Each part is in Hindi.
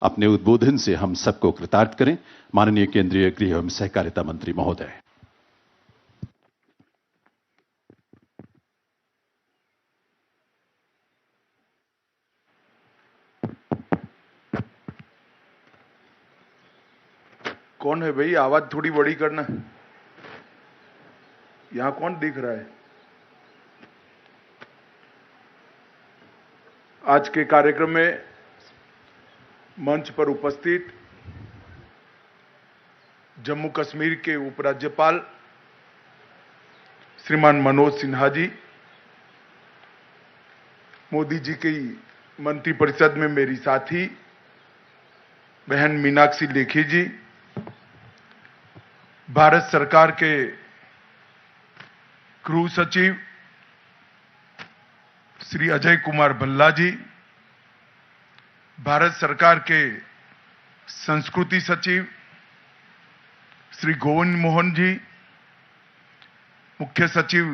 अपने उद्बोधन से हम सबको कृतार्थ करें। माननीय केंद्रीय गृह एवं सहकारिता मंत्री महोदय। कौन है भाई? आवाज थोड़ी बड़ी करना। यहां कौन दिख रहा है? आज के कार्यक्रम में मंच पर उपस्थित जम्मू कश्मीर के उपराज्यपाल श्रीमान मनोज सिन्हा जी, मोदी जी की मंत्रिपरिषद में मेरी साथी बहन मीनाक्षी लेखी जी, भारत सरकार के गृह सचिव श्री अजय कुमार भल्ला जी, भारत सरकार के संस्कृति सचिव श्री गोविंद मोहन जी, मुख्य सचिव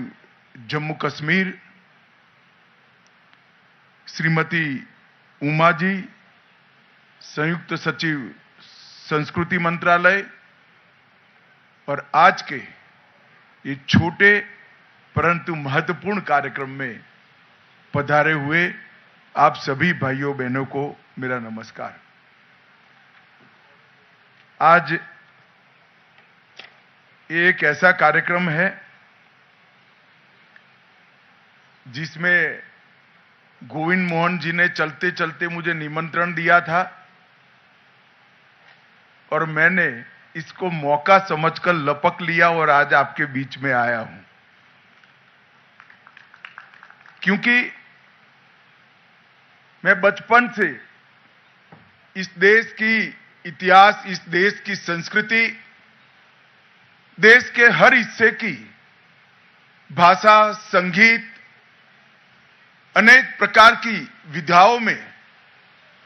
जम्मू कश्मीर श्रीमती उमा जी, संयुक्त सचिव संस्कृति मंत्रालय और आज के ये छोटे परंतु महत्वपूर्ण कार्यक्रम में पधारे हुए आप सभी भाइयों बहनों को मेरा नमस्कार। आज एक ऐसा कार्यक्रम है जिसमें गोविंद मोहन जी ने चलते चलते मुझे निमंत्रण दिया था और मैंने इसको मौका समझकर लपक लिया और आज आपके बीच में आया हूं, क्योंकि मैं बचपन से इस देश की इतिहास, इस देश की संस्कृति, देश के हर हिस्से की भाषा, संगीत, अनेक प्रकार की विधाओं में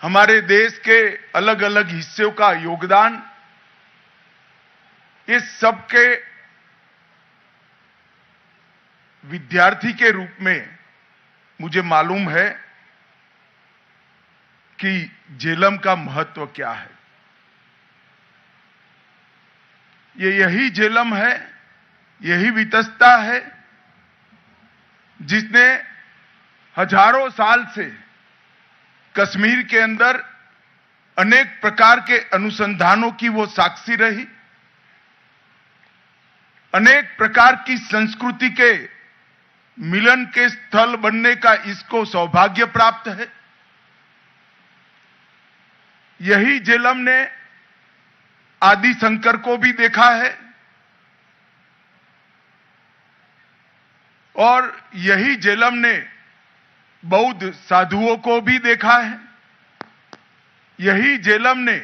हमारे देश के अलग अलग हिस्सों का योगदान, इस सब के विद्यार्थी के रूप में मुझे मालूम है कि झेलम का महत्व क्या है। यही झेलम है, यही वितस्ता है जिसने हजारों साल से कश्मीर के अंदर अनेक प्रकार के अनुसंधानों की वो साक्षी रही, अनेक प्रकार की संस्कृति के मिलन के स्थल बनने का इसको सौभाग्य प्राप्त है। यही झेलम ने आदि शंकर को भी देखा है और यही झेलम ने बौद्ध साधुओं को भी देखा है। यही झेलम ने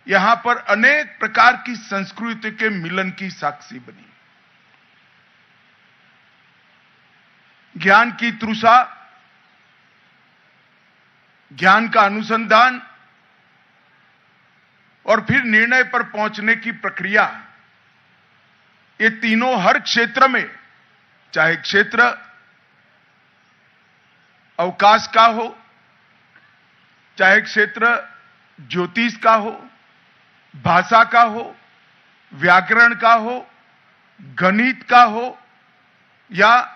यहां पर अनेक प्रकार की संस्कृति के मिलन की साक्षी बनी। ज्ञान की तृषा, ज्ञान का अनुसंधान और फिर निर्णय पर पहुंचने की प्रक्रिया, ये तीनों हर क्षेत्र में, चाहे क्षेत्र अवकाश का हो, चाहे क्षेत्र ज्योतिष का हो, भाषा का हो, व्याकरण का हो, गणित का हो या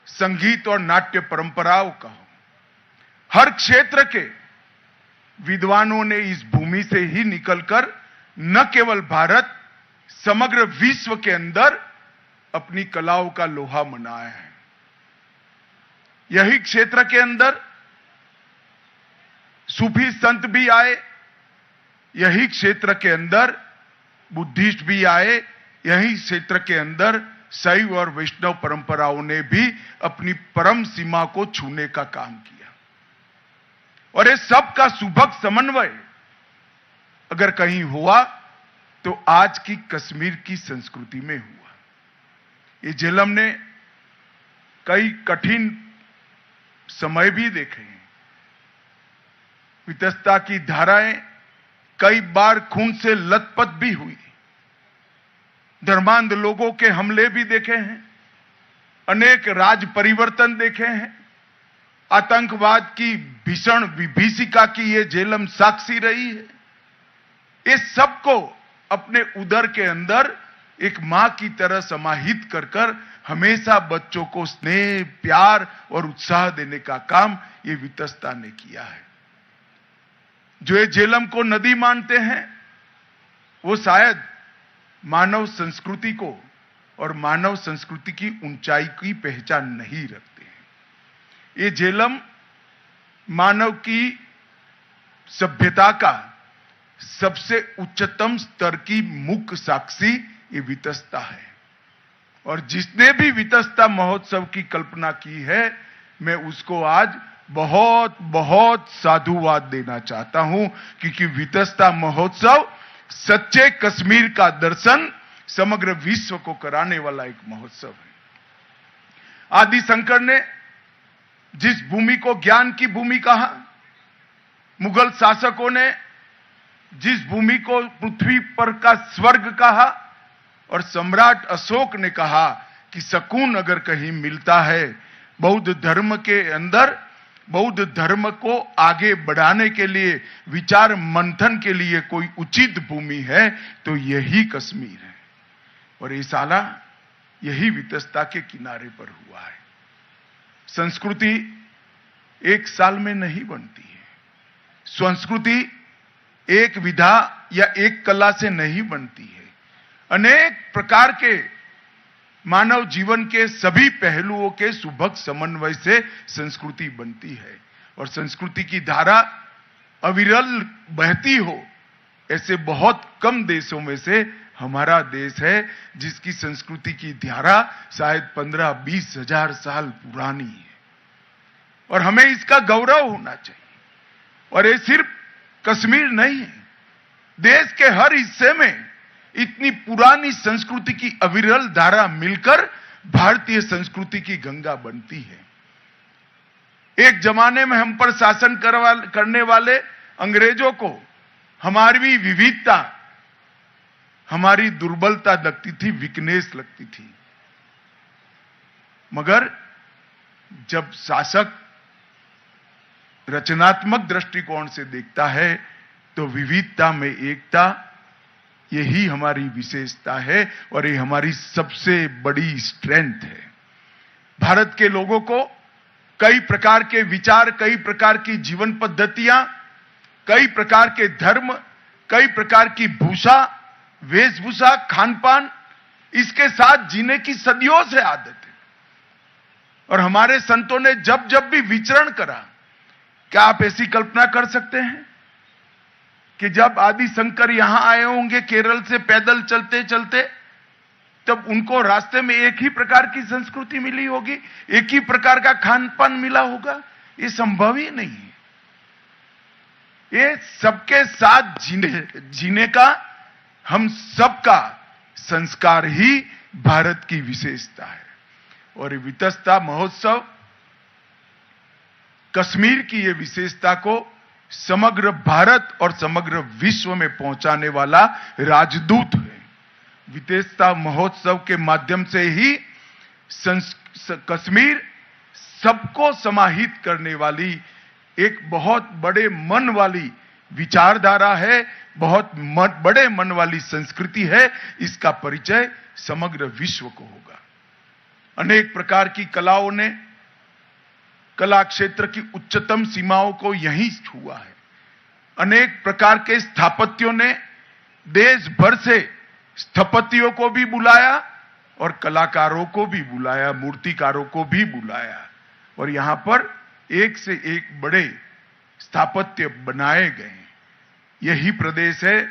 संगीत और नाट्य परंपराओं का हो, हर क्षेत्र के विद्वानों ने इस भूमि से ही निकलकर न केवल भारत, समग्र विश्व के अंदर अपनी कलाओं का लोहा मनाया है। यही क्षेत्र के अंदर सूफी संत भी आए, यही क्षेत्र के अंदर बुद्धिस्ट भी आए, यही क्षेत्र के अंदर शैव और वैष्णव परंपराओं ने भी अपनी परम सीमा को छूने का काम किया और ये सब का सुभग समन्वय अगर कहीं हुआ तो आज की कश्मीर की संस्कृति में हुआ। ये झेलम ने कई कठिन समय भी देखे हैं, वितस्ता की धाराएं कई बार खून से लथपथ भी हुई, धर्मांध लोगों के हमले भी देखे हैं, अनेक राज परिवर्तन देखे हैं, आतंकवाद की भीषण विभीषिका की ये झेलम साक्षी रही है। इस सबको अपने उदर के अंदर एक मां की तरह समाहित कर कर हमेशा बच्चों को स्नेह, प्यार और उत्साह देने का काम ये वितस्ता ने किया है। जो ये झेलम को नदी मानते हैं, वो शायद मानव संस्कृति को और मानव संस्कृति की ऊंचाई की पहचान नहीं रखते हैं। ये झेलम मानव की सभ्यता का सबसे उच्चतम स्तर की मुख्य साक्षी ये वितस्ता है। और जिसने भी वितस्ता महोत्सव की कल्पना की है, मैं उसको आज बहुत बहुत साधुवाद देना चाहता हूं, क्योंकि वितस्ता महोत्सव सच्चे कश्मीर का दर्शन समग्र विश्व को कराने वाला एक महोत्सव है। आदि शंकर ने जिस भूमि को ज्ञान की भूमि कहा, मुगल शासकों ने जिस भूमि को पृथ्वी पर का स्वर्ग कहा, और सम्राट अशोक ने कहा कि सकून अगर कहीं मिलता है, बौद्ध धर्म के अंदर बौद्ध धर्म को आगे बढ़ाने के लिए, विचार मंथन के लिए कोई उचित भूमि है तो यही कश्मीर है। और ये साला यही वितस्ता के किनारे पर हुआ है। संस्कृति एक साल में नहीं बनती है। संस्कृति एक विधा या एक कला से नहीं बनती है। अनेक प्रकार के मानव जीवन के सभी पहलुओं के सुभग समन्वय से संस्कृति बनती है। और संस्कृति की धारा अविरल बहती हो, ऐसे बहुत कम देशों में से हमारा देश है, जिसकी संस्कृति की धारा शायद 15-20 हजार साल पुरानी है। और हमें इसका गौरव होना चाहिए। और ये सिर्फ कश्मीर नहीं है, देश के हर हिस्से में इतनी पुरानी संस्कृति की अविरल धारा मिलकर भारतीय संस्कृति की गंगा बनती है। एक जमाने में हम पर शासन करने वाले अंग्रेजों को हमारी विविधता, हमारी दुर्बलता लगती थी, वीकनेस लगती थी। मगर जब शासक रचनात्मक दृष्टिकोण से देखता है तो विविधता में एकता, यही हमारी विशेषता है और ये हमारी सबसे बड़ी स्ट्रेंथ है। भारत के लोगों को कई प्रकार के विचार, कई प्रकार की जीवन पद्धतियां, कई प्रकार के धर्म, कई प्रकार की भूषा, वेशभूषा, खानपान, इसके साथ जीने की सदियों से आदत है। और हमारे संतों ने जब जब भी विचरण करा, क्या आप ऐसी कल्पना कर सकते हैं कि जब आदि शंकर यहां आए होंगे केरल से पैदल चलते चलते, तब उनको रास्ते में एक ही प्रकार की संस्कृति मिली होगी, एक ही प्रकार का खान पान मिला होगा? ये संभव ही नहीं है। ये सबके साथ जीने का हम सबका संस्कार ही भारत की विशेषता है। और ये वितस्ता महोत्सव कश्मीर की ये विशेषता को समग्र भारत और समग्र विश्व में पहुंचाने वाला राजदूत है। वितस्ता महोत्सव के माध्यम से ही कश्मीर सबको समाहित करने वाली एक बहुत बड़े मन वाली विचारधारा है, बहुत बड़े मन वाली संस्कृति है। इसका परिचय समग्र विश्व को होगा। अनेक प्रकार की कलाओं ने कला क्षेत्र की उच्चतम सीमाओं को यहीं छुआ है। अनेक प्रकार के स्थापत्यों ने देश भर से स्थपतियों को भी बुलाया और कलाकारों को भी बुलाया, मूर्तिकारों को भी बुलाया। और यहां पर एक से एक बड़े स्थापत्य बनाए गए। यही प्रदेश है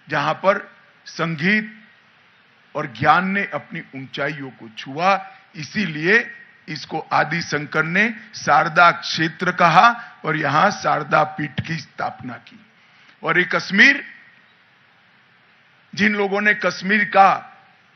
जहां पर संगीत और ज्ञान ने अपनी ऊंचाइयों को छुआ। इसीलिए इसको आदि शंकर ने शारदा क्षेत्र कहा और यहां शारदा पीठ की स्थापना की। और ये कश्मीर, जिन लोगों ने कश्मीर का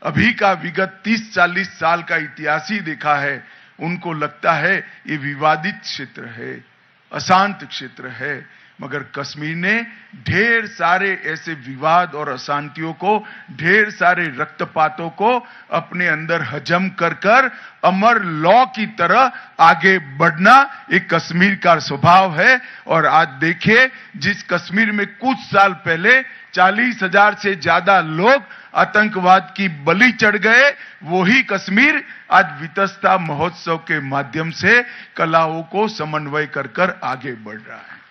अभी का विगत 30-40 साल का इतिहास ही देखा है, उनको लगता है ये विवादित क्षेत्र है, अशांत क्षेत्र है। मगर कश्मीर ने ढेर सारे ऐसे विवाद और अशांतियों को, ढेर सारे रक्तपातों को अपने अंदर हजम कर कर अमर लॉ की तरह आगे बढ़ना एक कश्मीर का स्वभाव है। और आज देखिए, जिस कश्मीर में कुछ साल पहले 40,000 से ज्यादा लोग आतंकवाद की बलि चढ़ गए, वही कश्मीर आज वितस्ता महोत्सव के माध्यम से कलाओं को समन्वय कर कर आगे बढ़ रहा है।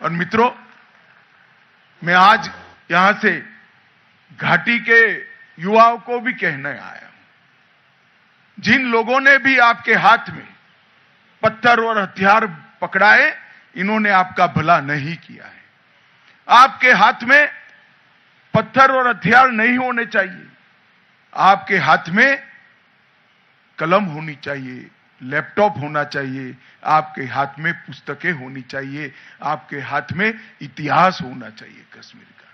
और मित्रों, मैं आज यहां से घाटी के युवाओं को भी कहने आया हूं, जिन लोगों ने भी आपके हाथ में पत्थर और हथियार पकड़ाए, इन्होंने आपका भला नहीं किया है। आपके हाथ में पत्थर और हथियार नहीं होने चाहिए। आपके हाथ में कलम होनी चाहिए, लैपटॉप होना चाहिए, आपके हाथ में पुस्तकें होनी चाहिए, आपके हाथ में इतिहास होना चाहिए कश्मीर का।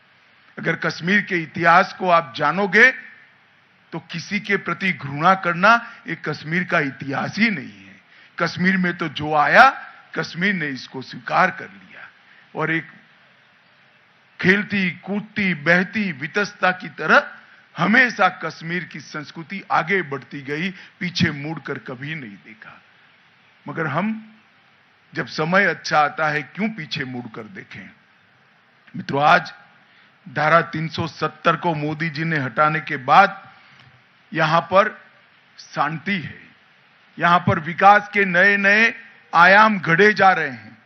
अगर कश्मीर के इतिहास को आप जानोगे तो किसी के प्रति घृणा करना एक कश्मीर का इतिहास ही नहीं है। कश्मीर में तो जो आया, कश्मीर ने इसको स्वीकार कर लिया और एक खेलती कूदती बहती वितस्ता की तरह हमेशा कश्मीर की संस्कृति आगे बढ़ती गई, पीछे मुड़कर कभी नहीं देखा। मगर हम जब समय अच्छा आता है, क्यों पीछे मुड़कर देखें। मित्रों, आज धारा 370 को मोदी जी ने हटाने के बाद यहां पर शांति है, यहां पर विकास के नए नए आयाम गढ़े जा रहे हैं,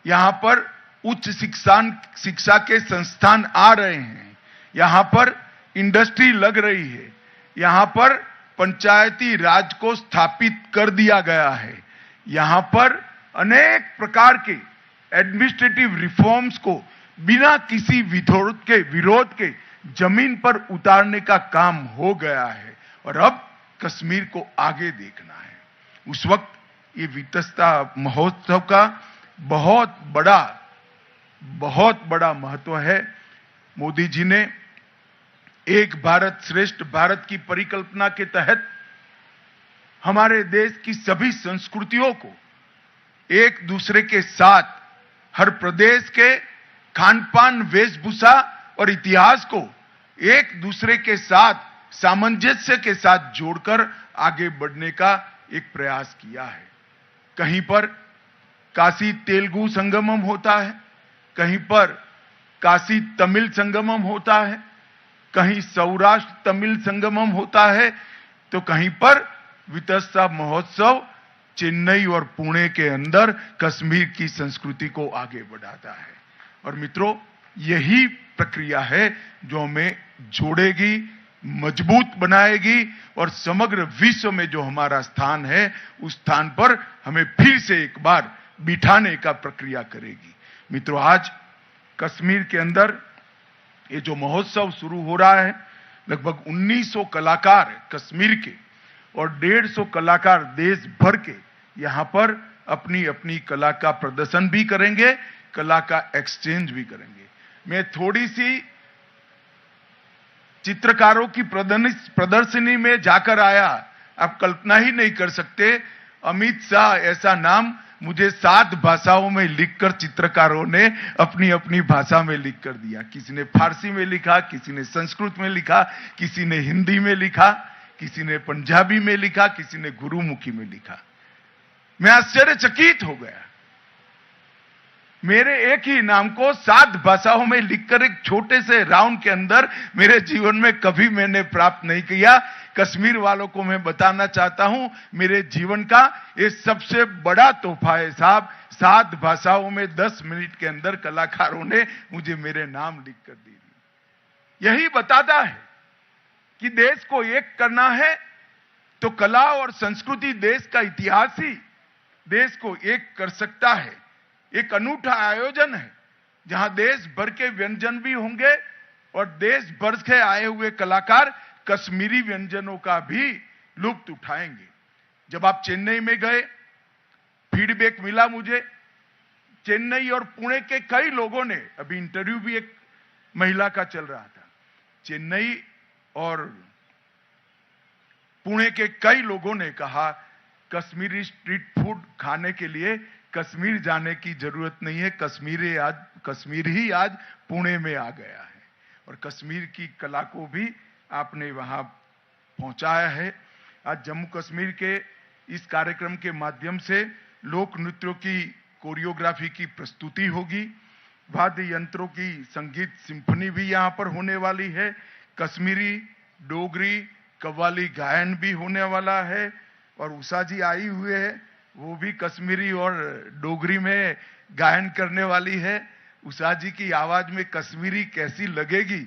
यहां पर उच्च शिक्षा के संस्थान आ रहे हैं, यहां पर इंडस्ट्री लग रही है, यहां पर पंचायती राज को स्थापित कर दिया गया है, यहां पर अनेक प्रकार के एडमिनिस्ट्रेटिव रिफॉर्म्स को बिना किसी विरोध के जमीन पर उतारने का काम हो गया है। और अब कश्मीर को आगे देखना है। उस वक्त ये वितस्ता महोत्सव का बहुत बड़ा महत्व है। मोदी जी ने एक भारत श्रेष्ठ भारत की परिकल्पना के तहत हमारे देश की सभी संस्कृतियों को एक दूसरे के साथ, हर प्रदेश के खान-पान, वेशभूषा और इतिहास को एक दूसरे के साथ सामंजस्य के साथ जोड़कर आगे बढ़ने का एक प्रयास किया है। कहीं पर काशी तेलुगु संगमम होता है, कहीं पर काशी तमिल संगमम होता है, कहीं सौराष्ट्र तमिल संगमम होता है, तो कहीं पर वितस्ता महोत्सव चेन्नई और पुणे के अंदर कश्मीर की संस्कृति को आगे बढ़ाता है। और मित्रों, यही प्रक्रिया है जो हमें जोड़ेगी, मजबूत बनाएगी और समग्र विश्व में जो हमारा स्थान है, उस स्थान पर हमें फिर से एक बार बिठाने का प्रक्रिया करेगी। मित्रों, आज कश्मीर के अंदर ये जो महोत्सव शुरू हो रहा है, लगभग 1900 कलाकार कश्मीर के और 150 कलाकार देश भर के यहां पर अपनी अपनी कला का प्रदर्शन भी करेंगे, कला का एक्सचेंज भी करेंगे। मैं थोड़ी सी चित्रकारों की प्रदर्शनी में जाकर आया। आप कल्पना ही नहीं कर सकते, अमित शाह ऐसा नाम मुझे 7 भाषाओं में लिखकर चित्रकारों ने अपनी अपनी भाषा में लिख कर दिया। किसी ने फारसी में लिखा, किसी ने संस्कृत में लिखा, किसी ने हिंदी में लिखा, किसी ने पंजाबी में लिखा, किसी ने गुरुमुखी में लिखा। मैं आश्चर्यचकित हो गया। मेरे एक ही नाम को 7 भाषाओं में लिखकर एक छोटे से राउंड के अंदर मेरे जीवन में कभी मैंने प्राप्त नहीं किया। कश्मीर वालों को मैं बताना चाहता हूं, मेरे जीवन का ये सबसे बड़ा तोहफा है साहब। 7 भाषाओं में 10 मिनट के अंदर कलाकारों ने मुझे मेरे नाम लिखकर दे दिए। यही बताता है कि देश को एक करना है तो कला और संस्कृति, देश का इतिहास ही देश को एक कर सकता है। एक अनूठा आयोजन है जहां देश भर के व्यंजन भी होंगे और देश भर से आए हुए कलाकार कश्मीरी व्यंजनों का भी लुत्फ उठाएंगे। जब आप चेन्नई में गए, फीडबैक मिला मुझे, चेन्नई और पुणे के कई लोगों ने, अभी इंटरव्यू भी एक महिला का चल रहा था, चेन्नई और पुणे के कई लोगों ने कहा कश्मीरी स्ट्रीट फूड खाने के लिए कश्मीर जाने की जरूरत नहीं है। कश्मीर ही आज पुणे में आ गया है और कश्मीर की कला को भी आपने वहां पहुंचाया है। आज जम्मू कश्मीर के इस कार्यक्रम के माध्यम से लोक नृत्यों की कोरियोग्राफी की प्रस्तुति होगी। वाद्य यंत्रों की संगीत सिम्फनी भी यहां पर होने वाली है। कश्मीरी, डोगरी, कव्वाली गायन भी होने वाला है और उषा जी आई हुए है, वो भी कश्मीरी और डोगरी में गायन करने वाली है। उषा जी की आवाज में कश्मीरी कैसी लगेगी,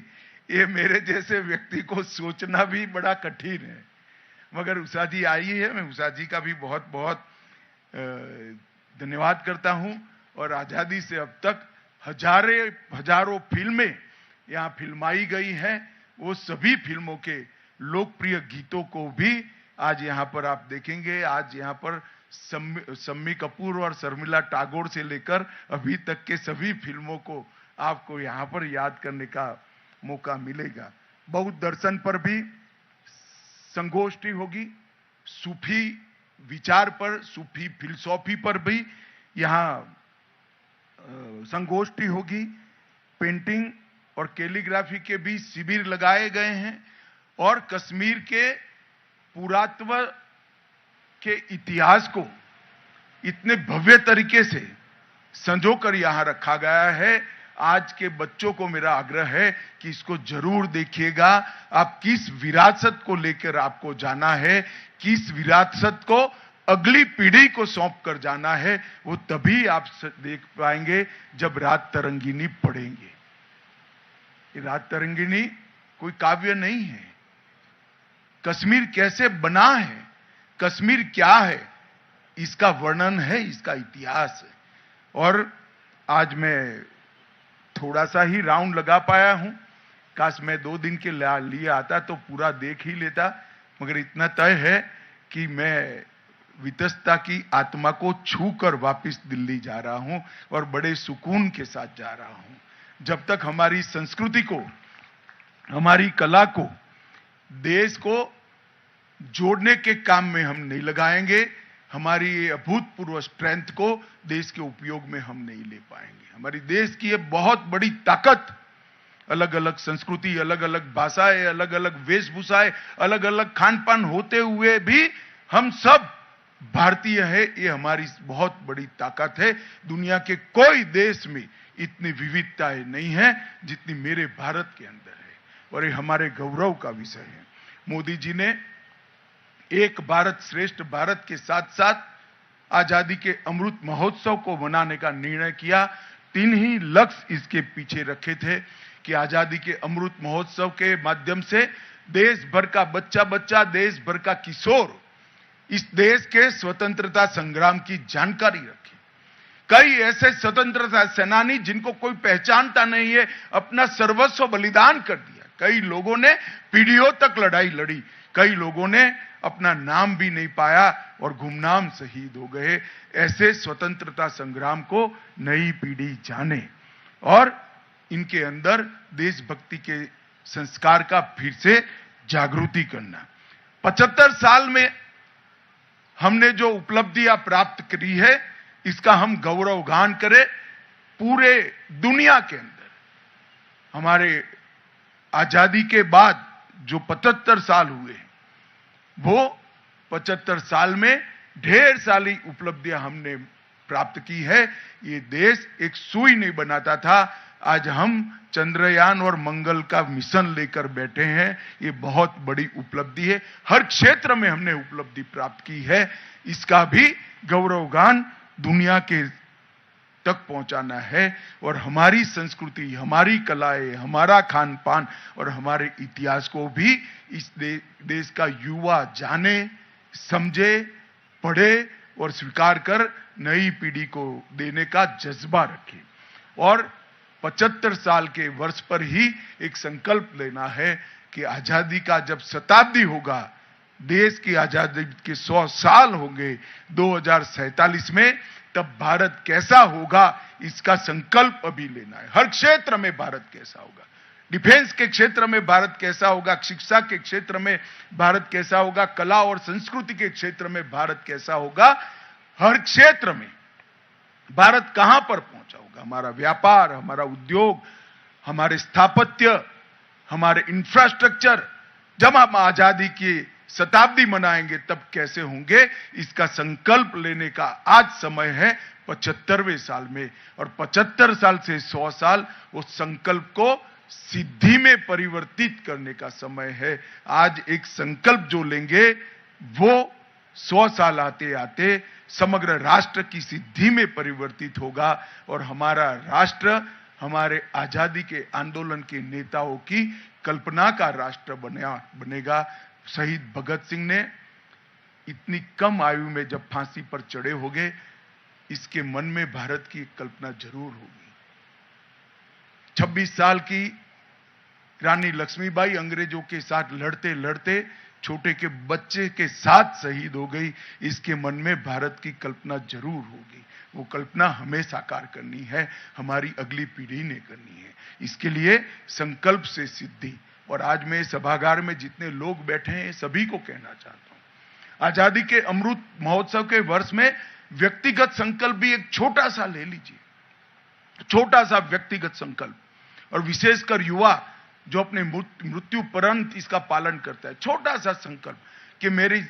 ये मेरे जैसे व्यक्ति को सोचना भी बड़ा कठिन है, मगर उषा जी आई है। मैं उषा जी का भी बहुत बहुत धन्यवाद करता हूं। और आजादी से अब तक हजारों फिल्में यहां फिल्माई गई हैं। वो सभी फिल्मों के लोकप्रिय गीतों को भी आज यहां पर आप देखेंगे। आज यहां पर शम्मी कपूर और शर्मिला टैगोर से लेकर अभी तक के सभी फिल्मों को आपको यहां पर याद करने का मौका मिलेगा। बौद्ध दर्शन पर भी संगोष्ठी होगी, सूफी विचार पर, सूफी फिलॉसफी पर भी यहां संगोष्ठी होगी। पेंटिंग और कैलीग्राफी के भी शिविर लगाए गए हैं और कश्मीर के पुरातत्व के इतिहास को इतने भव्य तरीके से संजोकर यहां रखा गया है। आज के बच्चों को मेरा आग्रह है कि इसको जरूर देखिएगा। आप किस विरासत को लेकर आपको जाना है, किस विरासत को अगली पीढ़ी को सौंप कर जाना है, वो तभी आप देख पाएंगे जब रात तरंगिनी पढ़ेंगे। ये रात तरंगिनी कोई काव्य नहीं है। कश्मीर कैसे बना है, कश्मीर क्या है, इसका वर्णन है, इसका इतिहास है। और आज मैं थोड़ा सा ही राउंड लगा पाया हूं। काश मैं 2 दिन के लिए आता तो पूरा देख ही लेता, मगर इतना तय है कि मैं वितस्ता की आत्मा को छूकर वापस दिल्ली जा रहा हूं और बड़े सुकून के साथ जा रहा हूं। जब तक हमारी संस्कृति को, हमारी कला को, देश को जोड़ने के काम में हम नहीं लगाएंगे, हमारी अभूतपूर्व स्ट्रेंथ को देश के उपयोग में हम नहीं ले पाएंगे। हमारी देश की ये बहुत बड़ी ताकत, अलग अलग संस्कृति, अलग अलग भाषाएं, अलग अलग वेशभूषाएं, अलग अलग खान पान होते हुए भी हम सब भारतीय है, ये हमारी बहुत बड़ी ताकत है। दुनिया के कोई देश में इतनी विविधताएं नहीं है जितनी मेरे भारत के अंदर है और ये हमारे गौरव का विषय है। मोदी जी ने एक भारत श्रेष्ठ भारत के साथ साथ आजादी के अमृत महोत्सव को मनाने का निर्णय किया। 3 ही लक्ष्य इसके पीछे रखे थे कि आजादी के अमृत महोत्सव के माध्यम से देश भर का बच्चा, देश भर का किशोर इस देश के स्वतंत्रता संग्राम की जानकारी रखे। कई ऐसे स्वतंत्रता सेनानी जिनको कोई पहचानता नहीं है, अपना सर्वस्व बलिदान कर दिया। कई लोगों ने पीढ़ियों तक लड़ाई लड़ी, कई लोगों ने अपना नाम भी नहीं पाया और गुमनाम शहीद हो गए। ऐसे स्वतंत्रता संग्राम को नई पीढ़ी जाने और इनके अंदर देशभक्ति के संस्कार का फिर से जागृति करना। 75 साल में हमने जो उपलब्धियां प्राप्त करी है, इसका हम गौरवगान करें। पूरे दुनिया के अंदर हमारे आजादी के बाद जो 75 साल हुए, वो 75 साल में ढेर सारी उपलब्धियां हमने प्राप्त की है। ये देश एक सुई नहीं बनाता था, आज हम चंद्रयान और मंगल का मिशन लेकर बैठे हैं। ये बहुत बड़ी उपलब्धि है। हर क्षेत्र में हमने उपलब्धि प्राप्त की है, इसका भी गौरवगान दुनिया के तक पहुंचाना है। और हमारी संस्कृति, हमारी कलाएं, हमारा खान पान और हमारे इतिहास को भी इस देश का युवा जाने, समझे, पढ़े और स्वीकार कर नई पीढ़ी को देने का जज्बा रखे। और 75 साल के वर्ष पर ही एक संकल्प लेना है कि आजादी का जब शताब्दी होगा, देश की आजादी के 100 साल होंगे 2047 में, तब भारत कैसा होगा इसका संकल्प अभी लेना है। हर क्षेत्र में भारत कैसा होगा, डिफेंस के क्षेत्र में भारत कैसा होगा, शिक्षा के क्षेत्र में भारत कैसा होगा, कला और संस्कृति के क्षेत्र में भारत कैसा होगा। हर क्षेत्र में भारत कहां पर पहुंचा होगा। हमारा व्यापार, हमारा उद्योग, हमारे स्थापत्य, हमारे इंफ्रास्ट्रक्चर, जब हम आजादी की शताब्दी मनाएंगे तब कैसे होंगे, इसका संकल्प लेने का आज समय है 75वें साल में। और 75 साल से 100 साल उस संकल्प को सिद्धि में परिवर्तित करने का समय है। आज एक संकल्प जो लेंगे वो 100 साल आते आते समग्र राष्ट्र की सिद्धि में परिवर्तित होगा और हमारा राष्ट्र हमारे आजादी के आंदोलन के नेताओं की कल्पना का राष्ट्र बनेगा। शहीद भगत सिंह ने इतनी कम आयु में जब फांसी पर चढ़े होंगे, इसके मन में भारत की कल्पना जरूर होगी। 26 साल की रानी लक्ष्मीबाई अंग्रेजों के साथ लड़ते लड़ते छोटे के बच्चे के साथ शहीद हो गई। इसके मन में भारत की कल्पना जरूर होगी। वो कल्पना हमें साकार करनी है, हमारी अगली पीढ़ी ने करनी है। इसके लिए संकल्प से सिद्धि। और आज मैं सभागार में जितने लोग बैठे हैं सभी को कहना चाहता हूं, आजादी के अमृत महोत्सव के वर्ष में व्यक्तिगत संकल्प भी एक छोटा सा ले लीजिए, छोटा सा व्यक्तिगत संकल्प। और विशेषकर युवा जो अपने मृत्यु पर्यंत इसका पालन करता है, छोटा सा संकल्प कि मेरी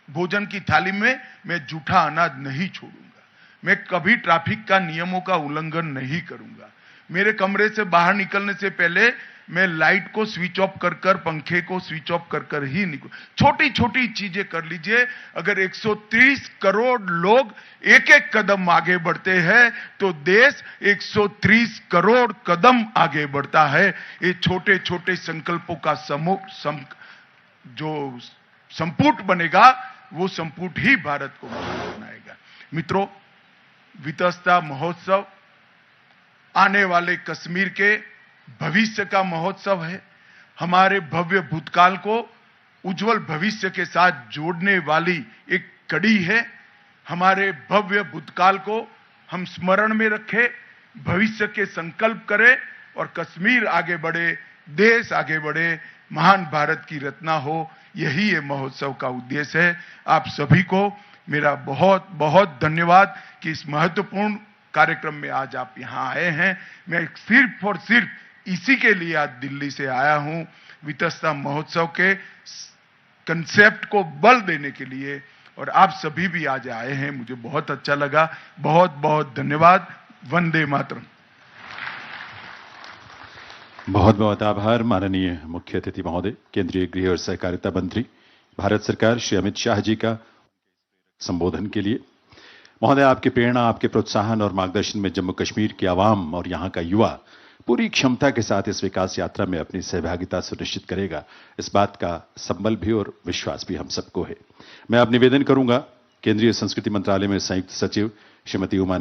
भोजन की थाली में मैं जूठा अनाज नहीं छोड़ूंगा, मैं कभी ट्रैफिक का नियमों का उल्लंघन नहीं करूंगा, मेरे कमरे से बाहर निकलने से पहले मैं लाइट को स्विच ऑफ कर पंखे को स्विच ऑफ कर ही निकल। छोटी छोटी चीजें कर लीजिए। अगर 130 करोड़ लोग एक एक कदम आगे बढ़ते हैं तो देश 130 करोड़ कदम आगे बढ़ता है। ये छोटे छोटे संकल्पों का समूह जो संपुट बनेगा वो संपुट ही भारत को बनाएगा। मित्रों, वितस्ता महोत्सव आने वाले कश्मीर के भविष्य का महोत्सव है। हमारे भव्य भूतकाल को उज्जवल भविष्य के साथ जोड़ने वाली एक कड़ी है। हमारे भव्य भूतकाल को हम स्मरण में रखें, भविष्य के संकल्प करें और कश्मीर आगे बढ़े, देश आगे बढ़े, महान भारत की रचना हो, यही ये महोत्सव का उद्देश्य है। आप सभी को मेरा बहुत बहुत धन्यवाद कि इस महत्वपूर्ण कार्यक्रम में आज आप यहां आए हैं। मैं सिर्फ और सिर्फ इसी के लिए आज दिल्ली से आया हूं, वितस्ता महोत्सव के कंसेप्ट को बल देने के लिए। और आप सभी भी आज आए हैं, मुझे बहुत अच्छा लगा। बहुत बहुत धन्यवाद। वंदे मातरम। बहुत बहुत आभार माननीय मुख्य अतिथि महोदय, केंद्रीय गृह और सहकारिता मंत्री भारत सरकार श्री अमित शाह जी का संबोधन के लिए। महोदय, आपकी प्रेरणा, आपके प्रोत्साहन और मार्गदर्शन में जम्मू कश्मीर की आवाम और यहां का युवा पूरी क्षमता के साथ इस विकास यात्रा में अपनी सहभागिता सुनिश्चित करेगा, इस बात का संबल भी और विश्वास भी हम सबको है। मैं अब निवेदन करूंगा केंद्रीय संस्कृति मंत्रालय में संयुक्त सचिव श्रीमती उमा